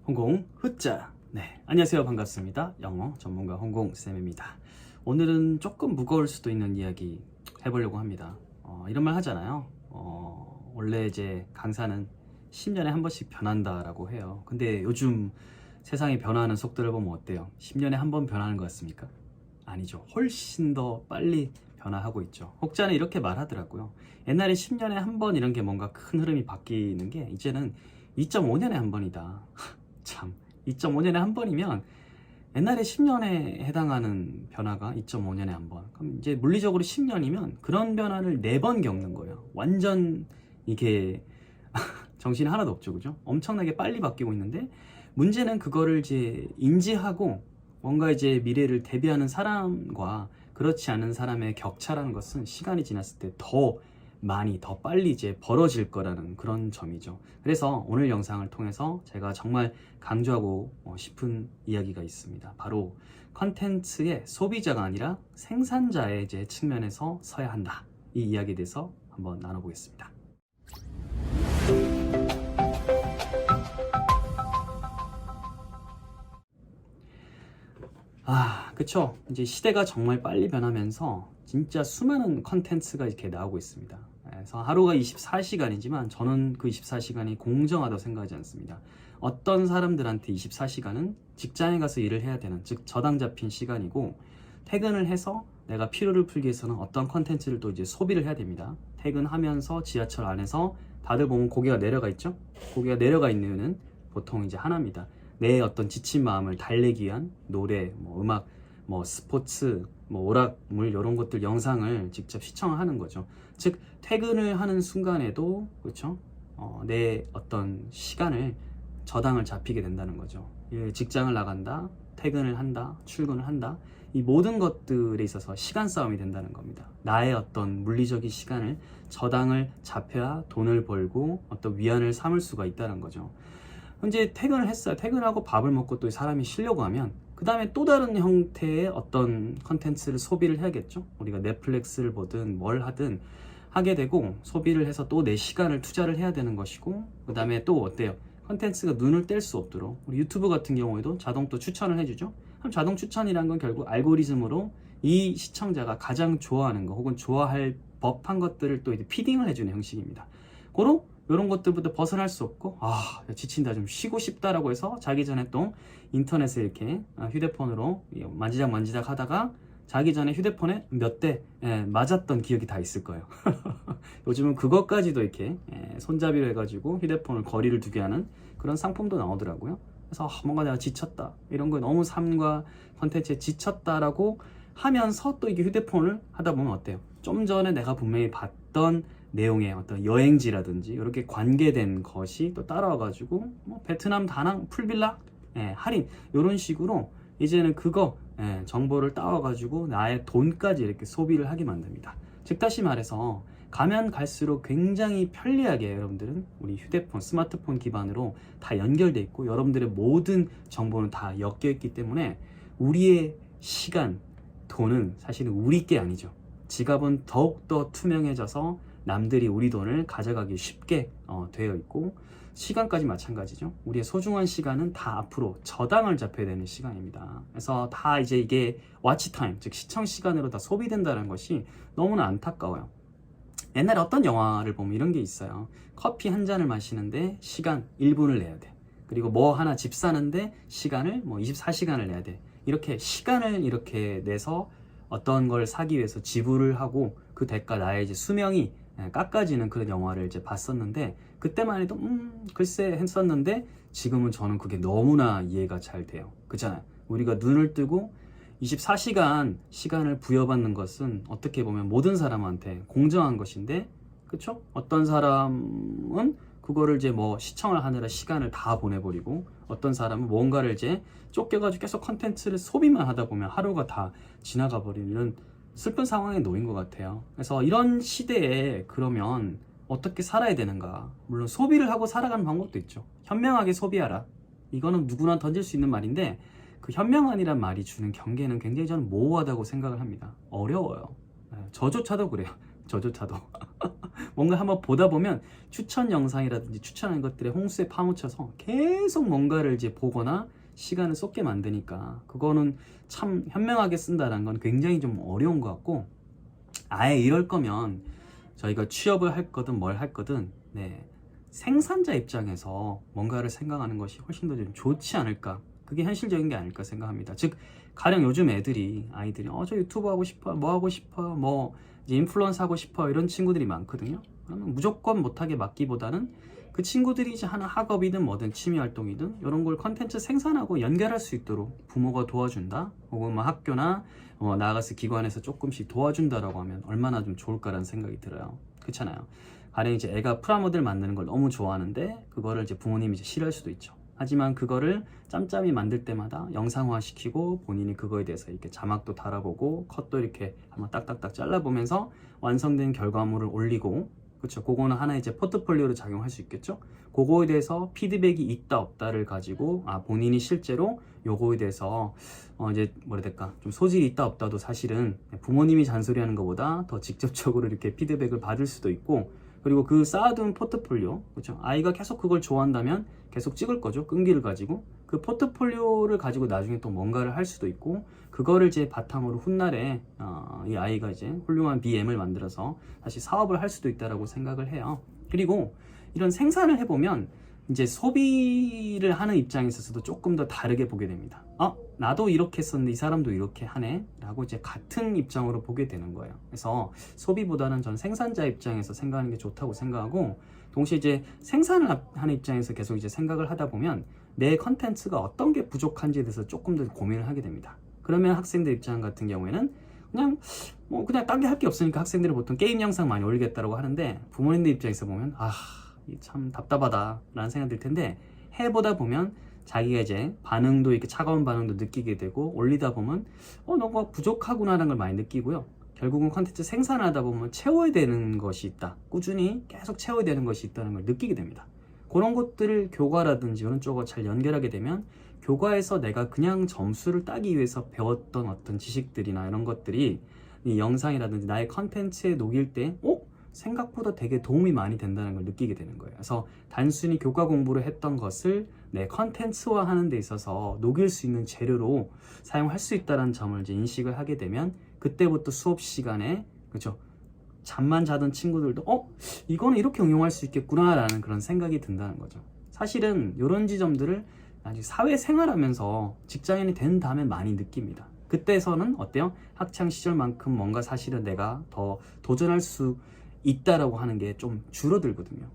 홍공 후자. 네, 안녕하세요. 반갑습니다. 영어 전문가 홍공쌤입니다. 오늘은 조금 무거울 수도 있는 이야기 해보려고 합니다. 이런 말 하잖아요. 원래 이제 강사는 10년에 한 번씩 변한다라고 해요. 근데 요즘 세상이 변화하는 속도를 보면 어때요? 10년에 한 번 변하는 것 같습니까? 아니죠. 훨씬 더 빨리 변화하고 있죠. 혹자는 이렇게 말하더라고요. 옛날에 10년에 한 번 이런 게 뭔가 큰 흐름이 바뀌는 게 이제는 2.5년에 한 번이다. 참, 2.5년에 한 번이면 옛날에 10년에 해당하는 변화가 2.5년에 한 번. 그럼 이제 물리적으로 10년이면 그런 변화를 4번 겪는 거예요. 완전 이게 정신이 하나도 없죠, 그죠? 엄청나게 빨리 바뀌고 있는데 문제는 그거를 이제 인지하고 뭔가 이제 미래를 대비하는 사람과 그렇지 않은 사람의 격차라는 것은 시간이 지났을 때 더 많이 더 빨리 이제 벌어질 거라는 그런 점이죠. 그래서 오늘 영상을 통해서 제가 정말 강조하고 싶은 이야기가 있습니다. 바로 컨텐츠의 소비자가 아니라 생산자의 이제 측면에서 서야 한다. 이 이야기에 대해서 한번 나눠보겠습니다. 그쵸. 이제 시대가 정말 빨리 변하면서 진짜 수많은 컨텐츠가 이렇게 나오고 있습니다. 그래서 하루가 24시간이지만 저는 그 24시간이 공정하다고 생각하지 않습니다. 어떤 사람들한테 24시간은 직장에 가서 일을 해야 되는, 즉 저당 잡힌 시간이고, 퇴근을 해서 내가 피로를 풀기 위해서는 어떤 컨텐츠를 또 이제 소비를 해야 됩니다. 퇴근하면서 지하철 안에서 다들 보면 고개가 내려가 있죠? 고개가 내려가 있는 이유는 보통 이제 하나입니다. 내 어떤 지친 마음을 달래기 위한 노래, 음악, 스포츠, 오락물 이런 것들 영상을 직접 시청하는 거죠. 즉 퇴근을 하는 순간에도 그렇죠. 내 어떤 시간을 저당을 잡히게 된다는 거죠. 직장을 나간다, 퇴근을 한다, 출근을 한다. 이 모든 것들에 있어서 시간 싸움이 된다는 겁니다. 나의 어떤 물리적인 시간을 저당을 잡혀야 돈을 벌고 어떤 위안을 삼을 수가 있다는 거죠. 이제 퇴근을 했어요. 퇴근하고 밥을 먹고 또 사람이 쉬려고 하면 그 다음에 또 다른 형태의 어떤 컨텐츠를 소비를 해야겠죠. 우리가 넷플릭스를 보든 뭘 하든 하게 되고 소비를 해서 또 내 시간을 투자를 해야 되는 것이고, 그 다음에 또 어때요? 컨텐츠가 눈을 뗄 수 없도록 우리 유튜브 같은 경우에도 자동 또 추천을 해주죠. 그럼 자동 추천이란 건 결국 알고리즘으로 이 시청자가 가장 좋아하는 거 혹은 좋아할 법한 것들을 또 이제 피딩을 해주는 형식입니다. 고로 이런 것들부터 벗어날 수 없고, 지친다, 좀 쉬고 싶다라고 해서 자기 전에 또 인터넷에 이렇게 휴대폰으로 만지작 하다가 자기 전에 휴대폰에 몇 대 맞았던 기억이 다 있을 거예요. 요즘은 그것까지도 이렇게 손잡이로 해가지고 휴대폰을 거리를 두게 하는 그런 상품도 나오더라고요. 그래서 뭔가 내가 지쳤다, 이런 거 너무 삶과 컨텐츠에 지쳤다라고 하면서 또 이게 휴대폰을 하다 보면 어때요? 좀 전에 내가 분명히 봤던 내용의 어떤 여행지라든지 이렇게 관계된 것이 또 따라와가지고 베트남 다낭 풀빌라 할인 이런 식으로 이제는 그거 정보를 따와가지고 나의 돈까지 이렇게 소비를 하게 만듭니다. 즉 다시 말해서 가면 갈수록 굉장히 편리하게 여러분들은 우리 휴대폰, 스마트폰 기반으로 다 연결돼 있고 여러분들의 모든 정보는 다 엮여 있기 때문에 우리의 시간, 돈은 사실은 우리 게 아니죠. 지갑은 더욱더 투명해져서 남들이 우리 돈을 가져가기 쉽게 되어 있고, 시간까지 마찬가지죠. 우리의 소중한 시간은 다 앞으로 저당을 잡혀야 되는 시간입니다. 그래서 다 이제 이게 와치타임, 즉 시청 시간으로 다 소비된다는 것이 너무나 안타까워요. 옛날에 어떤 영화를 보면 이런 게 있어요. 커피 한 잔을 마시는데 시간 1분을 내야 돼. 그리고 뭐 하나 집 사는데 시간을 24시간을 내야 돼. 이렇게 시간을 이렇게 내서 어떤 걸 사기 위해서 지불을 하고 그 대가 나의 이제 수명이 깎아지는 그런 영화를 이제 봤었는데, 그때만 해도 글쎄 했었는데 지금은 저는 그게 너무나 이해가 잘 돼요. 그렇잖아요. 우리가 눈을 뜨고 24시간 시간을 부여받는 것은 어떻게 보면 모든 사람한테 공정한 것인데, 그쵸? 어떤 사람은 그거를 이제 시청을 하느라 시간을 다 보내버리고, 어떤 사람은 뭔가를 이제 쫓겨가지고 계속 컨텐츠를 소비만 하다 보면 하루가 다 지나가 버리는 슬픈 상황에 놓인 것 같아요. 그래서 이런 시대에 그러면 어떻게 살아야 되는가? 물론 소비를 하고 살아가는 방법도 있죠. 현명하게 소비하라. 이거는 누구나 던질 수 있는 말인데, 그 현명한이란 말이 주는 경계는 굉장히 저는 모호하다고 생각을 합니다. 어려워요. 저조차도 그래요. 저조차도. 뭔가 한번 보다 보면 추천 영상이라든지 추천하는 것들에 홍수에 파묻혀서 계속 뭔가를 이제 보거나 시간을 쏟게 만드니까 그거는 참 현명하게 쓴다는 건 굉장히 좀 어려운 것 같고, 아예 이럴 거면 저희가 취업을 할 거든 뭘 할 거든 생산자 입장에서 뭔가를 생각하는 것이 훨씬 더 좀 좋지 않을까, 그게 현실적인 게 아닐까 생각합니다. 즉 가령 요즘 아이들이 저 유튜브 하고 싶어, 뭐 하고 싶어, 뭐 이제 인플루언서 하고 싶어, 이런 친구들이 많거든요. 그러면 무조건 못하게 맡기보다는 그 친구들이 이제 하는 학업이든 뭐든 취미 활동이든 이런 걸 컨텐츠 생산하고 연결할 수 있도록 부모가 도와준다, 혹은 뭐 학교나 나아가서 기관에서 조금씩 도와준다라고 하면 얼마나 좀 좋을까라는 생각이 들어요. 그렇잖아요. 가령 이제 애가 프라모델 만드는 걸 너무 좋아하는데 그거를 이제 부모님이 이제 싫어할 수도 있죠. 하지만 그거를 짬짬이 만들 때마다 영상화 시키고 본인이 그거에 대해서 이렇게 자막도 달아보고 컷도 이렇게 한번 딱딱딱 잘라보면서 완성된 결과물을 올리고, 그렇죠. 그거는 하나의 이제 포트폴리오로 작용할 수 있겠죠. 그거에 대해서 피드백이 있다 없다를 가지고 본인이 실제로 요거에 대해서 이제 뭐라 해야 될까, 좀 소질이 있다 없다도 사실은 부모님이 잔소리하는 것보다 더 직접적으로 이렇게 피드백을 받을 수도 있고, 그리고 그 쌓아둔 포트폴리오, 그렇죠. 아이가 계속 그걸 좋아한다면 계속 찍을 거죠. 끈기를 가지고 그 포트폴리오를 가지고 나중에 또 뭔가를 할 수도 있고, 그거를 이제 바탕으로 훗날에 이 아이가 이제 훌륭한 BM을 만들어서 다시 사업을 할 수도 있다라고 생각을 해요. 그리고 이런 생산을 해보면 이제 소비를 하는 입장에 있어서도 조금 더 다르게 보게 됩니다. 나도 이렇게 했었는데 이 사람도 이렇게 하네 라고 이제 같은 입장으로 보게 되는 거예요. 그래서 소비보다는 전 생산자 입장에서 생각하는 게 좋다고 생각하고, 동시에 이제 생산을 하는 입장에서 계속 이제 생각을 하다 보면 내 컨텐츠가 어떤 게 부족한지에 대해서 조금 더 고민을 하게 됩니다. 그러면 학생들 입장 같은 경우에는 그냥 딴 게 할 게 없으니까 학생들은 보통 게임 영상 많이 올리겠다라고 하는데, 부모님들 입장에서 보면 참 답답하다 라는 생각이 들 텐데, 해보다 보면 자기가 이제 반응도, 이렇게 차가운 반응도 느끼게 되고, 올리다 보면 너가 부족하구나 라는 걸 많이 느끼고요. 결국은 컨텐츠 생산하다 보면 채워야 되는 것이 있다, 꾸준히 계속 채워야 되는 것이 있다는 걸 느끼게 됩니다. 그런 것들을 교과라든지 이런 쪽과 잘 연결하게 되면 교과에서 내가 그냥 점수를 따기 위해서 배웠던 어떤 지식들이나 이런 것들이 이 영상이라든지 나의 컨텐츠에 녹일 때 생각보다 되게 도움이 많이 된다는 걸 느끼게 되는 거예요. 그래서 단순히 교과 공부를 했던 것을 내 컨텐츠화 하는 데 있어서 녹일 수 있는 재료로 사용할 수 있다는 점을 이제 인식을 하게 되면, 그때부터 수업 시간에, 그렇죠, 잠만 자던 친구들도 이거는 이렇게 응용할 수 있겠구나 라는 그런 생각이 든다는 거죠. 사실은 이런 지점들을 나중에 사회생활하면서 직장인이 된 다음에 많이 느낍니다. 그때서는 어때요? 학창 시절만큼 뭔가 사실은 내가 더 도전할 수 있다라고 하는 게 좀 줄어들거든요.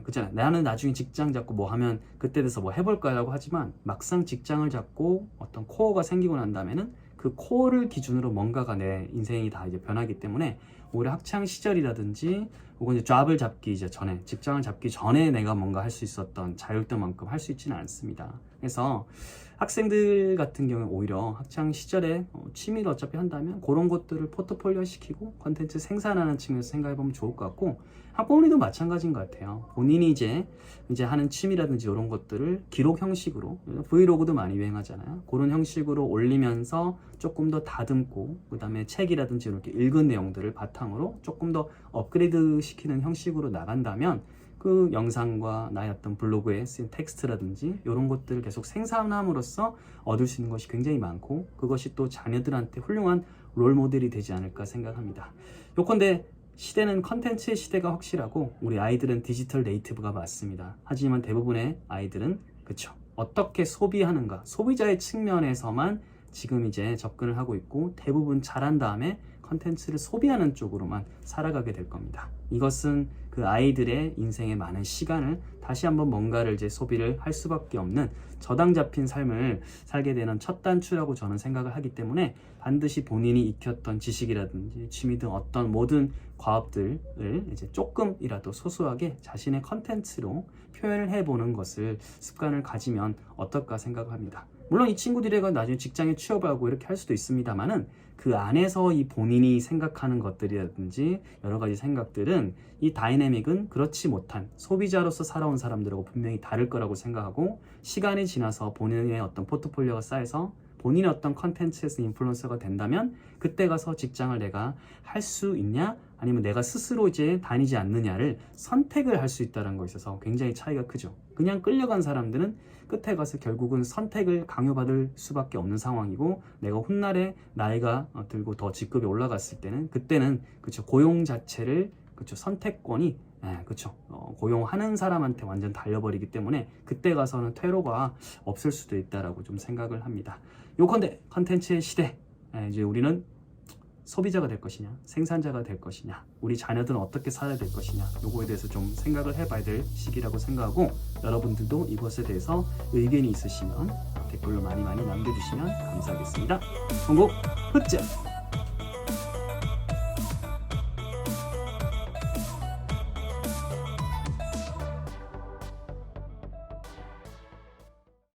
그렇잖아요. 나는 나중에 직장 잡고 뭐 하면 그때 돼서 뭐 해볼까 라고 하지만, 막상 직장을 잡고 어떤 코어가 생기고 난 다음에는 그 코어를 기준으로 뭔가가 내 인생이 다 이제 변하기 때문에, 오히려 학창 시절이라든지 혹은 이제 잡을 잡기 이제 전에, 직장을 잡기 전에 내가 뭔가 할 수 있었던 자율도만큼 할 수 있지는 않습니다. 그래서 학생들 같은 경우에 오히려 학창 시절에 취미를 어차피 한다면 그런 것들을 포트폴리오 시키고 컨텐츠 생산하는 측면에서 생각해보면 좋을 것 같고, 학부모님도 마찬가지인 것 같아요. 본인이 이제 하는 취미라든지 이런 것들을 기록 형식으로, 브이로그도 많이 유행하잖아요. 그런 형식으로 올리면서 조금 더 다듬고, 그 다음에 책이라든지 이렇게 읽은 내용들을 바탕으로 조금 더 업그레이드 시키는 형식으로 나간다면, 그 영상과 나의 어떤 블로그에 쓰인 텍스트라든지 이런 것들을 계속 생산함으로써 얻을 수 있는 것이 굉장히 많고, 그것이 또 자녀들한테 훌륭한 롤 모델이 되지 않을까 생각합니다. 요컨대 시대는 컨텐츠의 시대가 확실하고 우리 아이들은 디지털 네이티브가 맞습니다. 하지만 대부분의 아이들은 그쵸, 어떻게 소비하는가, 소비자의 측면에서만 지금 이제 접근을 하고 있고, 대부분 잘한 다음에 컨텐츠를 소비하는 쪽으로만 살아가게 될 겁니다. 이것은 그 아이들의 인생의 많은 시간을 다시 한번 뭔가를 이제 소비를 할 수밖에 없는 저당 잡힌 삶을 살게 되는 첫 단추라고 저는 생각을 하기 때문에, 반드시 본인이 익혔던 지식이라든지 취미 등 어떤 모든 과업들을 이제 조금이라도 소소하게 자신의 컨텐츠로 표현을 해보는 것을 습관을 가지면 어떨까 생각합니다. 물론 이 친구들이 나중에 직장에 취업하고 이렇게 할 수도 있습니다만은, 그 안에서 이 본인이 생각하는 것들이라든지 여러 가지 생각들은, 이 다이내믹은 그렇지 못한 소비자로서 살아온 사람들하고 분명히 다를 거라고 생각하고, 시간이 지나서 본인의 어떤 포트폴리오가 쌓여서 본인의 어떤 컨텐츠에서 인플루언서가 된다면 그때 가서 직장을 내가 할 수 있냐 아니면 내가 스스로 이제 다니지 않느냐를 선택을 할 수 있다는 거에 있어서 굉장히 차이가 크죠. 그냥 끌려간 사람들은 끝에 가서 결국은 선택을 강요받을 수밖에 없는 상황이고, 내가 훗날에 나이가 들고 더 직급이 올라갔을 때는 그때는 그쵸, 고용 자체를 그쵸, 선택권이 그쵸, 고용하는 사람한테 완전 달려버리기 때문에 그때 가서는 퇴로가 없을 수도 있다라고 좀 생각을 합니다. 요컨대 컨텐츠의 시대, 이제 우리는 소비자가 될 것이냐, 생산자가 될 것이냐, 우리 자녀들은 어떻게 살아야 될 것이냐, 요거에 대해서 좀 생각을 해봐야 될 시기라고 생각하고, 여러분들도 이것에 대해서 의견이 있으시면 댓글로 많이 남겨주시면 감사하겠습니다. 선곡 흑점!